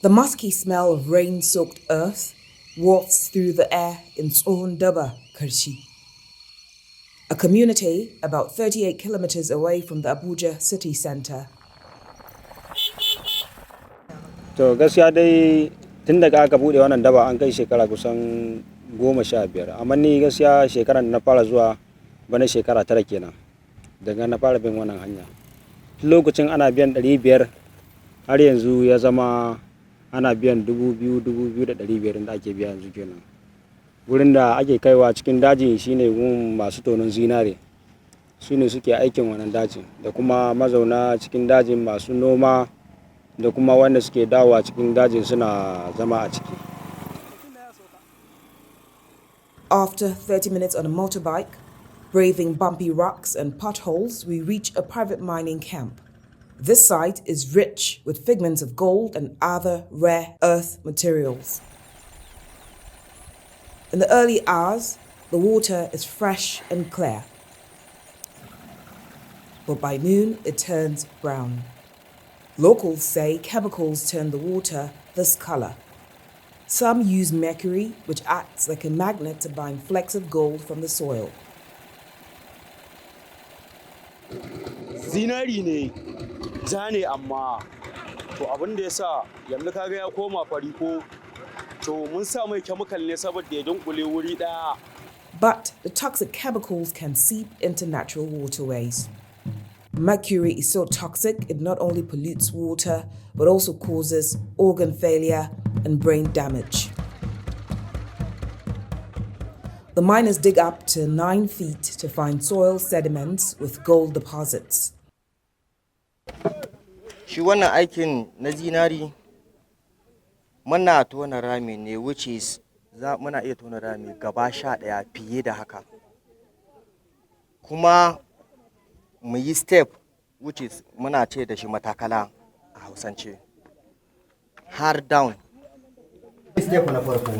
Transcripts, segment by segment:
The musky smell of rain-soaked earth wafts through the air in Daba, Karshi, a community about 38 kilometers away from the Abuja city center. To gaskiya dai tun daga aka bude wannan daba an kai shekara kusan 15, amma ni gaskiya shekaran da na fara zuwa bana shekara 9 kenan daga na fara bin wannan hanya. Lokacin ana biyan 500 har yanzu ya zama ana biyan 2,500 da ake biya yanzu kenan. Wurin da ake kaiwa cikin daji shine gun masu tonon zinare, su ne suke aikin wannan dajin, da kuma mazauna cikin dajin masu noma, da kuma wanda suke dawowa cikin dajin suna zama a ciki. After 30 minutes on a motorbike, braving bumpy rocks and potholes, we reach a private mining camp. This site is rich with figments of gold and other rare earth materials. In the early hours, the water is fresh and clear. But by noon, it turns brown. Locals say chemicals turn the water this color. Some use mercury, which acts like a magnet to bind flecks of gold from the soil. Zinari ne, ja ne amma to abin da yasa yanzu kaga ya koma fari ko to mun sa mai chemical ne saboda ya dunkule wuri daya. But the toxic chemicals can seep into natural waterways. Mercury is so toxic it not only pollutes water but also causes organ failure and brain damage. The miners dig up to 9 feet to find soil sediments with gold deposits. Shi wannan aikin na zinari muna tona rami ne, which is muna iya tona rami gaba 11 fiye da haka. Kuma mu yi step, which is muna ce da shi matakala a Hausance, har down. Step na farko,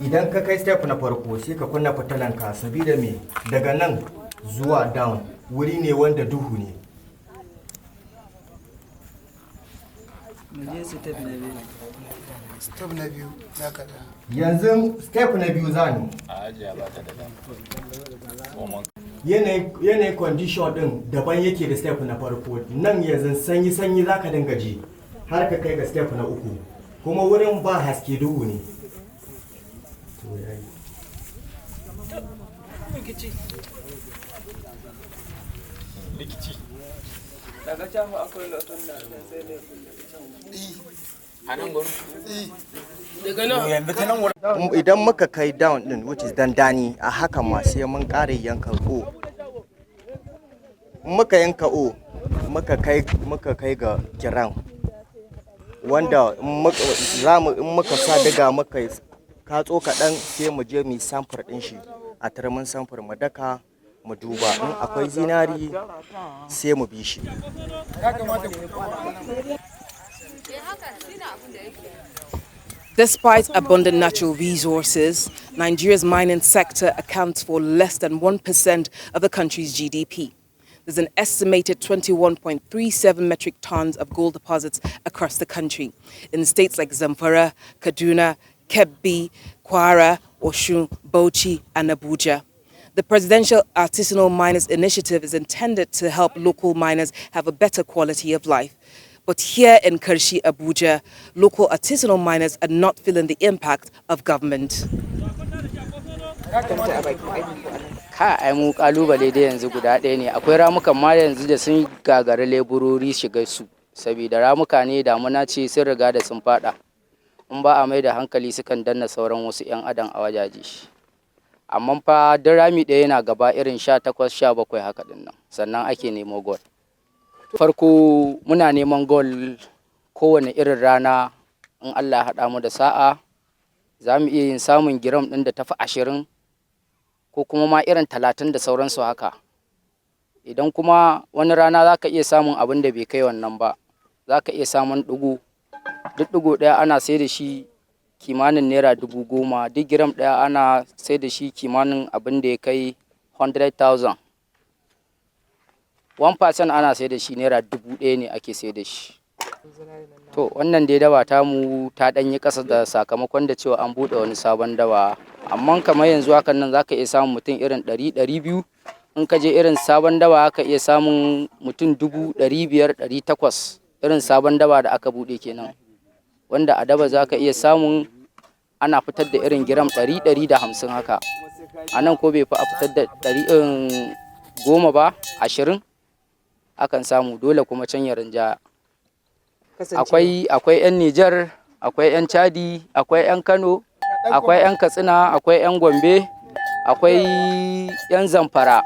idan ka kai step na farko sai ka kunna fitalanka, sabida me daga nan zuwa down wuri ne wanda duhu ne. Step na biyu ya kada. Yanzu step na biyu zani. Yanayin condition din daban yake da step na farko. Nan yanzu sanyi zaka dinga ji har ka kai ga step na 3. Kuma wurin ba haske, duhu ne. Daga can akwai lotun da sai ne idan muka kai down din, which is dandani, a haka ma sai mun kare yanka o. Muka yanka o, muka kai ga kiran wanda in muka sa daga muka katso kaɗan sai mu je mu samfur ɗin shi a turmin samfur mu daka mu duba in akwai zinari sai mu bi shi. Despite abundant natural resources, Nigeria's mining sector accounts for less than 1% of the country's GDP. There's an estimated 21.37 metric tons of gold deposits across the country in states like Zamfara, Kaduna, Kebbi, Kwara, Osun, Bauchi, and Abuja. The Presidential Artisanal Miners Initiative is intended to help local miners have a better quality of life. But here in Karshi, Abuja, local artisanal miners are not feeling the impact of government. Ai mu kalubale da yanzu guda ɗaya ne. Akwai ramukan ma yanzu da sun gagara leburori shiga su, saboda ramuka ne damuna ce sun riga da sun fada. In ba a mai da hankali sukan danna sauran wasu 'yan adam a wajaje. Amma fa duk rami ɗaya yana gaba irin 18, 17 haka din nan, sannan ake nemo gold. Farko muna neman gold kowane irin rana, in Allah ya haɗa mu da sa'a za mu iya yin samun giram ɗin da tafi 20 ko kuma ma irin 30 da sauransu haka. Idan kuma wani rana za ka iya samun abin da bai kai wannan ba, za ka iya samun ɗigo. Duk ɗigo ɗaya ana sai da shi kimanin naira 10,000, duk giram ɗaya ana sai da shi kimanin abin da ya kai 100,000. 1% ana sai da shi naira 1,000 ne ake sai da shi. To wannan dai dawa ta mu ta ɗanyi ƙasa da sakamakon da cewa an buɗe wani sabon dawa. Amma kamar yanzu hakan nan za ka iya samun mutum irin 100, 200. In ka je irin sabon dawa ka iya samun mutum 500, 800. Irin sabon dawa da aka buɗe kenan. Wanda a daba za ka iya samun ana fitar da irin giram 100, 150 haka. A nan ko bai fi a fitar da 10 ba, 20 akan samu, dole kuma can ya rinjaya. Akwai 'yan Nijar, akwai 'yan Chadi, akwai 'yan Kano, akwai 'yan Katsina, akwai 'yan Gombe, akwai 'yan Zamfara.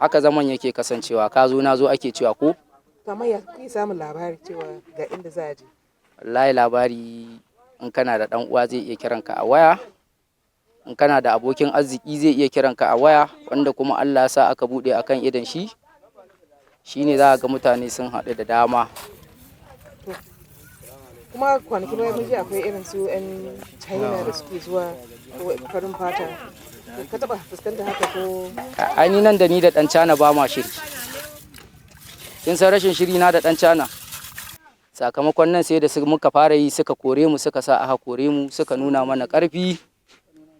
Haka zaman yake kasancewa, ka zo na zo ake cewa ko? Kamar ya kuke samun labari cewa ga inda za a je? Wallahi labari in kana da ɗan uwa zai iya kiranka a waya, in kana da abokin arziki zai iya kiranka a waya, wanda kuma Allah ya sa aka buɗe akan idon shi. Shine za ga mutane sun haɗu da dama. Kuma kwanaki bayan mun ji akwai irin su 'yan China da suke zuwa ko farin fata. Ka taɓa fuskantar haka ko? Ai ni nan da ni da ɗan China ba ma shiri. Kin san rashin shiri na da ɗan China? Sakamakon nan sai da muka fara yi suka kore mu, suka sa aka kore mu, suka nuna mana ƙarfi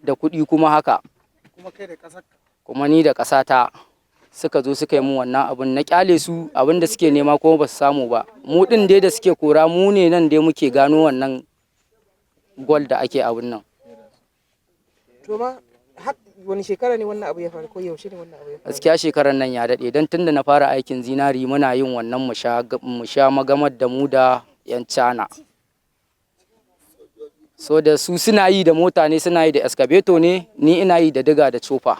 da kuɗi kuma haka. Kuma ni da ƙasata. Suka zo suka yi mu wannan abun, na kyale su abin da suke nema kuma ba su samu ba. Mu din dai da suke kora mu ne nan dai muke gano wannan gol da ake abun nan. To ma wani shekara ne wannan abu ya faru ko yaushe ne wannan abu ya faru? Gaskiya shekaran nan ya daɗe don tunda na fara aikin zinari muna yin wannan mu sha magamar da mu da 'yan Cana. So da su suna yi da mota ne, suna yi da excavator ne, ni ina yi da diga da cofa.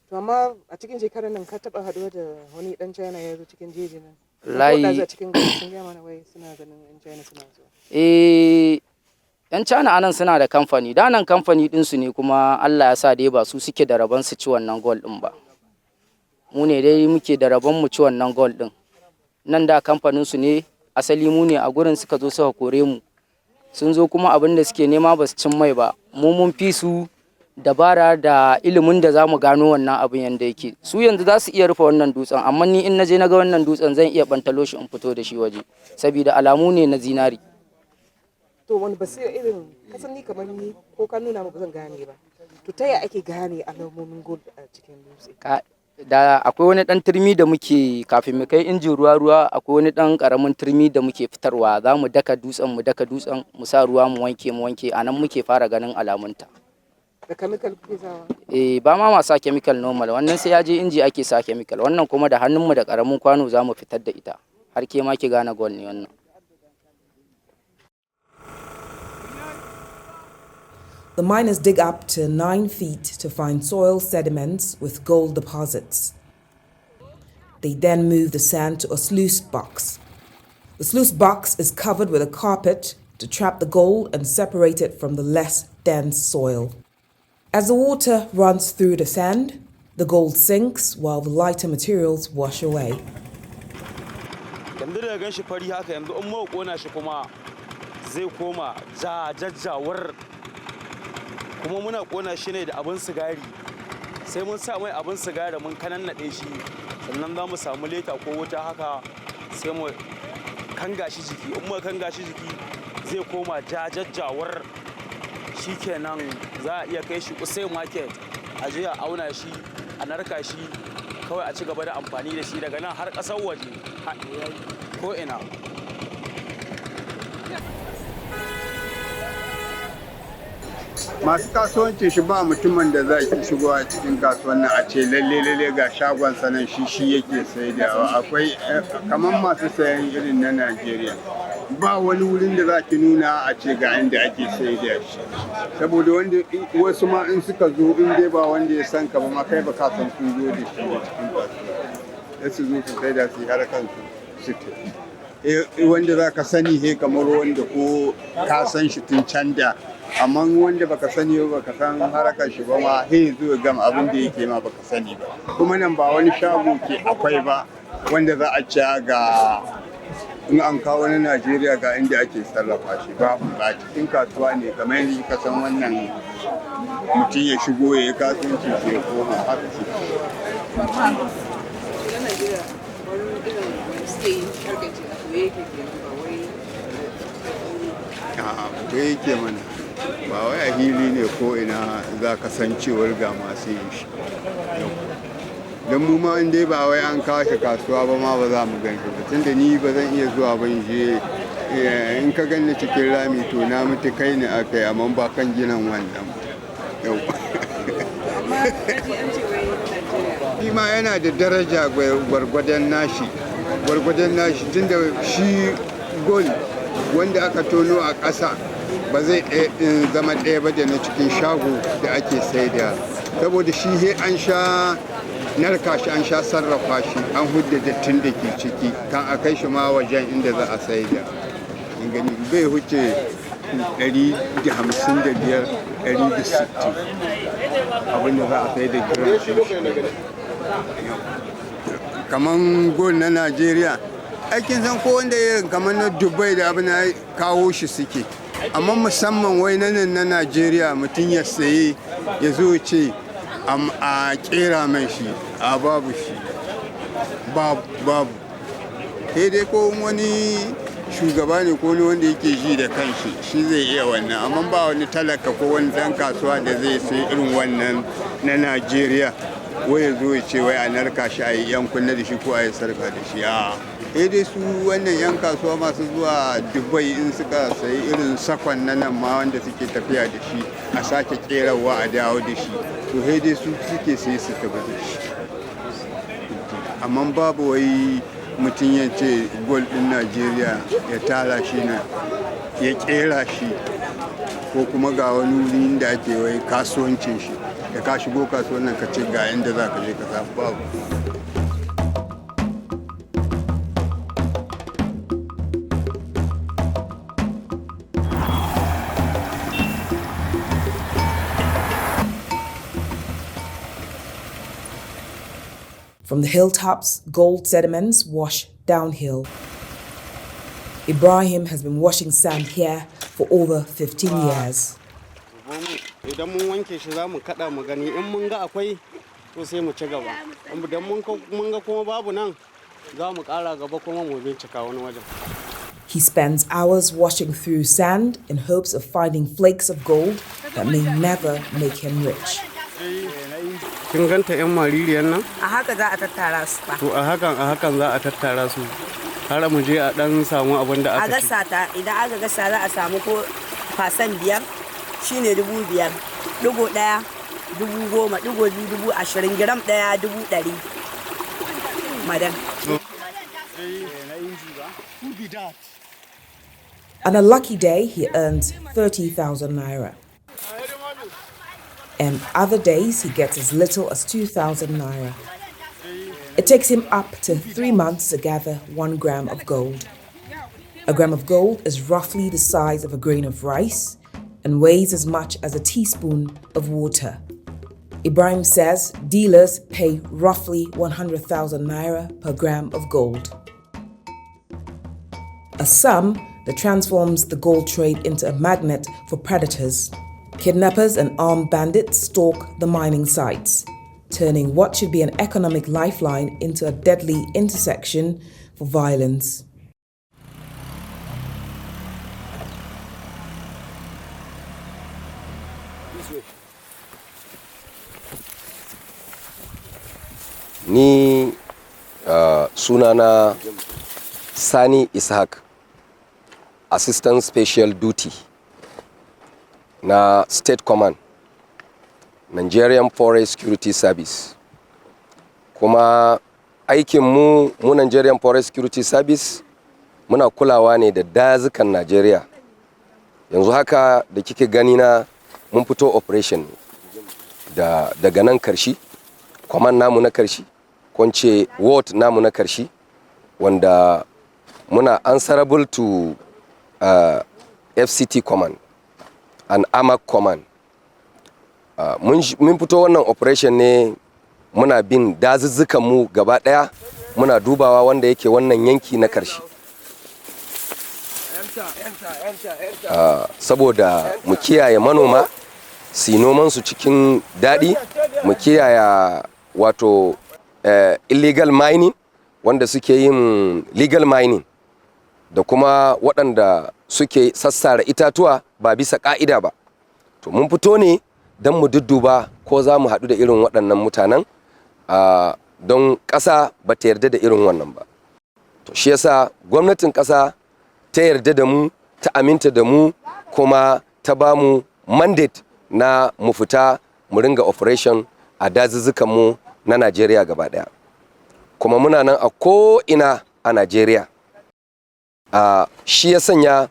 To amma a cikin shekarar nan ka taba haduwa da wani dan China ya zo cikin jeji nan? Wallahi. Ko cikin gari sun gaya mana wai suna ganin yan China suna zuwa. Yan China anan suna da kamfani. Da nan kamfani din su ne kuma Allah ya sa dai ba su suke da rabon su ci wannan gold din ba. Mu ne dai muke da rabon mu ci wannan gold din. Nan da kamfanin su ne, asali mu ne a gurin suka zo suka kore mu. Sun zo kuma abin da suke nema ba su cin mai ba. Mu mun fi su dabara da ilimin da za mu gano wannan abin yanda yake. Su yanzu za su iya rufe wannan dutsen, amma ni in na je na ga wannan dutsen zan iya bantalo shi in fito da shi waje, saboda alamu ne na zinari. To wani basira irin kasan ni kamar ni ko ka nuna ba zan gane ba. To ta ya ake gane alamomin gold a cikin dutse? Da akwai wani dan turmi da muke kafin mu kai injin ruwa akwai wani dan karamin turmi da muke fitarwa, za mu daka dutsen mu sa ruwa mu wanke anan muke fara ganin alamunta. Da chemical kuke sawa? Ba ma sa chemical normal, wannan sai ya je inji ake sa chemical, wannan kuma da hannunmu da karamin kwano za mu fitar da ita har ke ma ki gane gold ne wannan. The miners dig up to 9 feet to find soil sediments with gold deposits. They then move the sand to a sluice box. The sluice box is covered with a carpet to trap the gold and separate it from the less dense soil. As the water runs through the sand, the gold sinks while the lighter materials wash away. Yanzu da gan shi fari haka, yanzu in mu kona shi kuma zai koma jajjawar, kuma muna kona shi ne da abin sigari. Sai mun sa mai abin sigari mun kanannade shi, sannan za mu samu leta ko wuta haka sai mu kanga shi jiki. In mu kanga shi jiki zai koma jajjawar. Shikenan za a iya kai shi Usai market a je a auna shi, a narka shi, kawai a ci gaba da amfani da shi daga nan har ƙasar waje ko ina. Masu kasuwanci shi ba mutumin da za ki shigo a cikin kasuwan nan a ce lalle ga shagon sanan shi yake saidawa. Akwai kamar masu sayan irin na Najeriya. Ba wani wurin da za ki nuna a ce ga inda ake saida shi. Saboda wasu ma in suka zo in dai ba wanda ya san ka ba ma kai ba ka san sun zo da shi cikin kasuwa. Sai su zo su saida su har kansu su tafi. Wanda za ka sani he kamar wanda ko ka san shi tun can da, amma wanda baka sani ba baka san harakar shi ba ma he zo gama abin da yake ma baka sani ba. Kuma nan ba wani shago ke akwai ba wanda za a ci ga in an kawo na Najeriya ga inda ake sarrafa shi ba cikin kasuwa ne kamar yadda ka san wannan mutum ya shigo ya yi kasuwanci sai ya koma haka shi. suke yi karkace a koye yake kenan ba wai a bai yake mana ba wai a hili ne ko ina za ka san cewar ga masu yin shi don mu ma in dai ba wai an kawo shi kasuwa ba ma ba za mu gan shi ba tunda ni ba zan iya zuwa ban je in ka ganni cikin rami to na mutu kai ne aka yi amma ba kan ginan wannan yau amma kaji an ce wai Najeriya shi ma yana da daraja gwargwadon nashi tunda shi gold wanda aka tono a ƙasa ba zai zama ɗaya ba da na cikin shago da ake saida saboda shi he an sha narka shi an sha sarrafa shi an hudda dattin da ke ciki kan a kai shi ma wajen inda za a saida gani bai huce 155 160 abinda za a saida gram shi kaman gol na Najeriya aikin san ko wanda irin kamar na Dubai da abin kawo shi suke amma musamman wai nan na Najeriya mutum ya saye ya zo ce a kera mai shi a babu shi babu sai dai ko wani shugaba ne ko wanda yake ji da kanshi shi zai iya wannan amma ba wani talaka ko wani dan kasuwa da zai sai irin wannan na Najeriya wai ya zo ya ce wai a narka shi a yi yan kunna da shi ko a yi sarka da shi a dai su wannan yan kasuwa masu zuwa Dubai in suka sayi irin sakon na nan ma wanda suke tafiya da shi a sake kerawa a dawo da shi to dai su suke sai su tafi da shi amma babu wai mutum ya ce gol din Najeriya ya tara shi na ya kera shi ko kuma ga wani wuri da ake wai kasuwancin shi da ka shigo kasuwan nan ka ce ga inda za ka je ka samu babu. From the hilltops, gold sediments wash downhill. Ibrahim has been washing sand here for over 15 years. Idan mun wanke shi za mu kada mu gani in mun ga akwai to sai mu ci gaba. Idan mun ga kuma babu nan za mu kara gaba kuma mu bincika wani wajen. He spends hours washing through sand in hopes of finding flakes of gold that may never make him rich. Kin ganta yan maririyan nan? A haka za a tattara su fa. To a hakan za a tattara su. Har mu je a dan samu abin da aka ci. A gasa ta idan aka gasa za a samu ko fasan 5 shine 5,000. Digo 1 10,000, digo 2 20,000, gram 1 100,000. Madam. On a lucky day, he earns 30,000 naira. And other days, he gets as little as 2,000 naira. It takes him up to 3 months to gather 1 gram of gold. A gram of gold is roughly the size of a grain of rice and weighs as much as a teaspoon of water. Ibrahim says dealers pay roughly 100,000 naira per gram of gold. A sum that transforms the gold trade into a magnet for predators. Kidnappers and armed bandits stalk the mining sites, turning what should be an economic lifeline into a deadly intersection for violence. Ni sunana Sani Ishaq, Assistant Special Duty na State Command, Nigerian Forest Security Service. Kuma aikinmu mu Nigerian Forest Security Service muna kulawa ne da dazukan Najeriya. Yanzu haka da kike gani na mun fito operation daga nan Karshi, command namu na Karshi, kwance ward namu na Karshi, wanda muna answerable to FCT command and AMAC command. Mun fito wannan operation ne muna bin dazuzzukan mu gaba daya, muna dubawa wanda yake wannan yanki na Karshi. Saboda mu kiyaye manoma su noman su cikin dadi, mu kiyaye wato illegal mining, wanda suke yin legal mining da kuma waɗanda suke sassara itatuwa ba bisa ƙa'ida ba. To mun fito ne don mu dudduba ko za mu haɗu da irin waɗannan mutanen don ƙasa ba ta yarda da irin wannan ba. To shi yasa gwamnatin ƙasa ta yarda da mu, ta aminta da mu, kuma ta ba mu mandate na mu fita mu ringa operation a dazuzzukan mu na Najeriya gaba ɗaya. Kuma muna nan a ko'ina a Najeriya. Shi ya sanya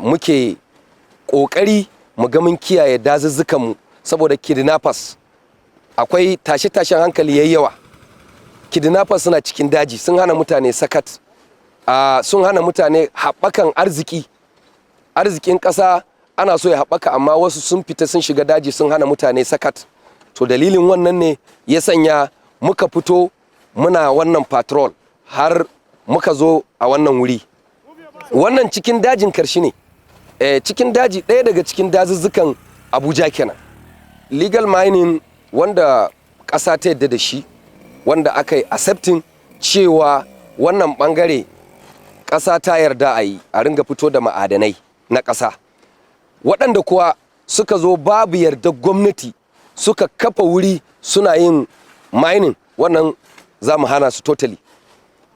muke ƙoƙari mu ga mun kiyaye dazuzzukan mu, saboda kidnappers akwai tashe-tashen hankali yayi yawa. Kidnappers suna cikin daji, sun hana mutane sakat, sun hana mutane haɓakan arzikin ƙasa. Ana so ya haɓaka, amma wasu sun fita sun shiga daji sun hana mutane sakat. To dalilin wannan ne ya sanya muka fito muna wannan patrol har muka zo a wannan wuri. Wannan cikin dajin Karshi ne, cikin daji ɗaya daga cikin dazuzzukan Abuja kenan. Legal mining wanda ƙasa ta yadda da shi, wanda aka yi accepting cewa wannan ɓangare ƙasa ta yarda a yi, a ringa fito da ma'adanai na ƙasa. Waɗanda kuwa suka zo babu yarda gwamnati suka kafa wuri suna yin mining, wannan za mu hana su totally,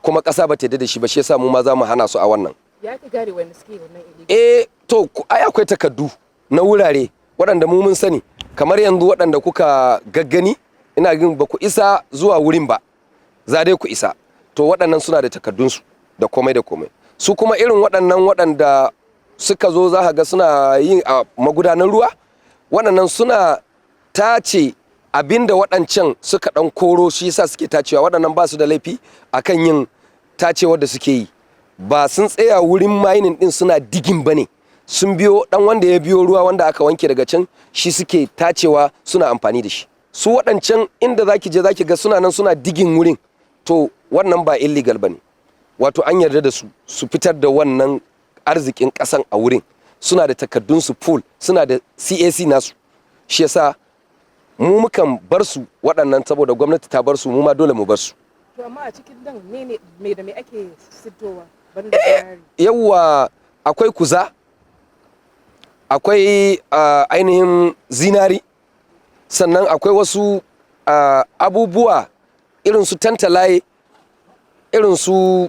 kuma ƙasa ba ta yarda da shi ba, shi yasa mu ma za mu hana su a wannan. Ya ka gane wanda suke wannan illegal? To ai akwai takardu na wurare waɗanda mu mun sani, kamar yanzu waɗanda kuka gaggani, ina gin ba ku isa zuwa wurin ba, za dai ku isa. To waɗannan suna da takardunsu da komai da komai. Su kuma irin waɗanda suka zo za ka ga suna yin a magudanan ruwa, waɗannan suna tace abinda waɗancan suka ɗan koro, shi yasa suke tacewa. Waɗannan ba su da laifi akan yin tacewar da suke yi, ba sun tsaya wurin mining ɗin suna digin ba ne, sun biyo ɗan wanda ya biyo ruwa wanda aka wanke daga can, shi suke tacewa suna amfani da shi. Su waɗancan inda zaki je zaki ga suna nan suna digin wurin, to wannan ba illegal ba ne, wato an yarda da su fitar da wannan arzikin ƙasan a wurin. Suna da takardunsu full, suna da CAC nasu, shi yasa mu mukan bar su waɗannan, saboda gwamnati ta bar su, mu ma dole mu bar su. To amma a cikin dan me da me ake siddowa banda bayani? Yawwa, akwai kuza, akwai ainihin zinari, sannan akwai wasu abubuwa irin su tantalaye, irin su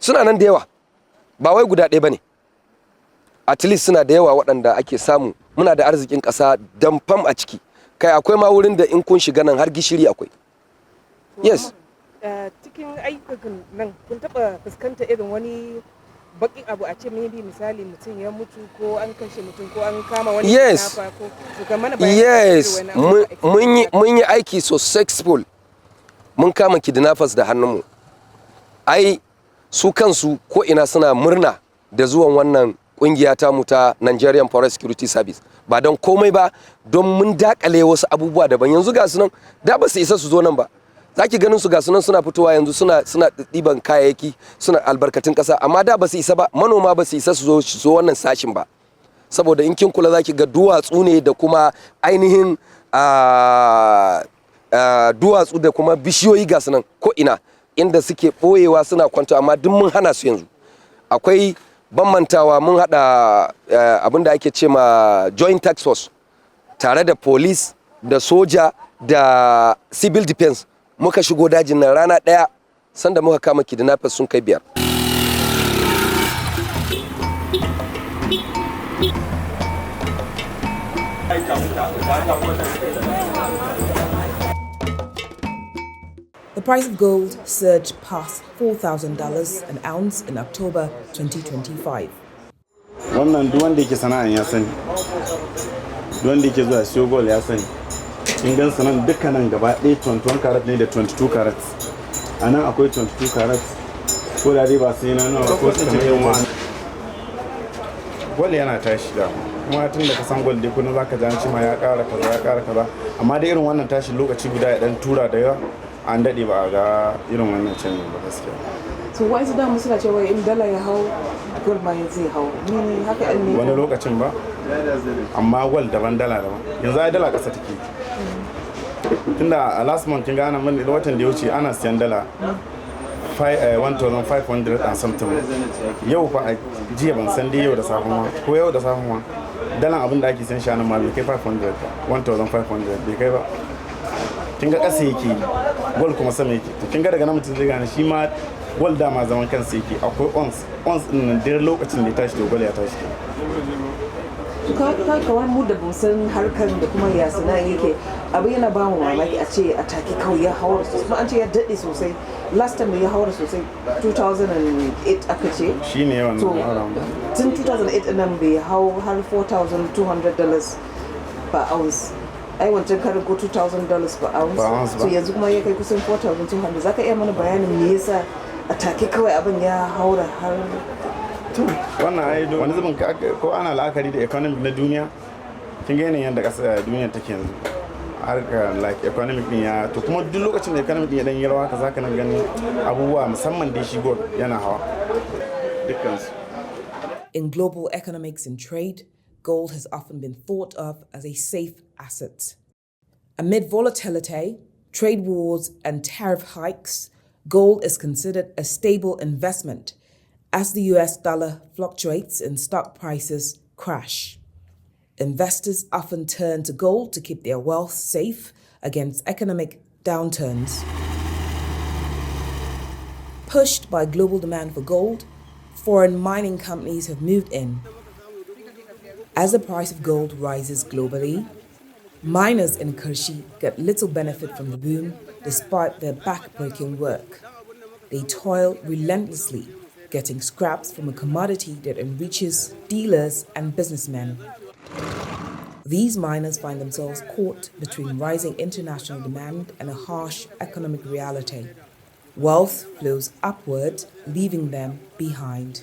suna nan da yawa, ba wai guda ɗaya ba ne, at least suna da yawa waɗanda ake samu. Muna da arzikin ƙasa damfam a ciki, kai akwai ma wurin da in kun shiga nan har gishiri akwai. Yes. Cikin ayyukan nan kun taɓa fuskanta irin wani baƙin abu, a ce maybe misali mutum ya mutu ko an kashe mutum ko an kama wani? Yes, yes, mun yi aiki so successful, mun kama kidnappers da hannunmu. Ai su kansu ko ina suna murna da zuwan wannan kungiya ta mu ta Nigerian Forest Security Service, ba don komai ba, don mun dakale wasu abubuwa daban. Yanzu ga sunan da ba su isa su zo nan ba, zaki ganin su ga sunan suna fitowa yanzu suna ɗiban kayayyaki, suna albarkatun ƙasa, amma da ba su isa ba. Manoma ba su isa su zo wannan sashin ba, saboda in kin kula zaki ga duwatsu ne da kuma ainihin duwatsu da kuma bishiyoyi ga sunan ko ina inda suke ɓoyewa suna kwanta, amma duk mun hana su yanzu. Akwai bambantawa, mun haɗa abin da ake ce ma joint task force tare da police da soja da civil defense, muka shigo dajin nan rana ɗaya, sanda muka kama kidnappers sun kai 5. The price of gold surged past $4,000 an ounce in October 2025. Wannan duk wanda yake sana'an ya sani, duk wanda yake zuwa siyo gold ya sani. In gan sanan dukkanin gaba ɗaya 21 karat ne da 22 karat. A nan akwai 22 karat, ko da dai ba sai na nuna ko kamar yawa. Gold yana tashi da kuma tun da ka san gold dai kullum zaka ji an ce ma ya ƙara kaza, amma da irin wannan tashi lokaci guda ya dan tura da yawa, an daɗe ba a ga irin wannan canjin ba gaskiya. To wai su damu suna cewa in dala ya hau gold ma zai hau, ni haka ne wani lokacin ba, amma gold daban dala daban. Yanzu ai dala ƙasa take, tunda a last month kin ga ana mun da watan da ya wuce ana siyan dala 1,500 and something. Yau fa a jiya ban san dai yau da safe ma ko yau da safe ma dalan abin da ake san shi anan ma bai kai 500 1,500 bai kai ba. Kin ga ƙasa yake gold kuma sama yake to kin ga daga nan mutum zai gane shi ma gold dama zaman kansa yake akwai ons din nan da lokacin da ya tashi to gold ya tashi. Kawai mu da busan harkar da kuma ya sana yake abu yana ba mu mamaki a ce a take kawai ya haura sosai kuma an ce ya daɗe sosai last time ya haura sosai 2008 aka ce shi ne yawan tun 2008 nan bai hau har $4,200 per ounce ai wancan karin ko $2,000 per ounce to yanzu kuma ya kai kusan 4,200 zaka iya mana bayanin me yasa a take kawai abin ya haura har wannan ai wani zubin ko ana la'akari da economic na duniya kin ga yanayin da ƙasa duniya take yanzu harka like economic din ya to kuma duk lokacin da economic din ya dan yi rawa ka zaka nan gani abubuwa musamman da shi gold yana hawa dukkansu. In global economics and trade, gold has often been thought of as a safe asset. Amid volatility, trade wars, and tariff hikes, gold is considered a stable investment as the US dollar fluctuates and stock prices crash. Investors often turn to gold to keep their wealth safe against economic downturns. Pushed by global demand for gold, foreign mining companies have moved in. As the price of gold rises globally, miners in Karshi get little benefit from the boom despite their back-breaking work. They toil relentlessly, getting scraps from a commodity that enriches dealers and businessmen. These miners find themselves caught between rising international demand and a harsh economic reality. Wealth flows upward, leaving them behind.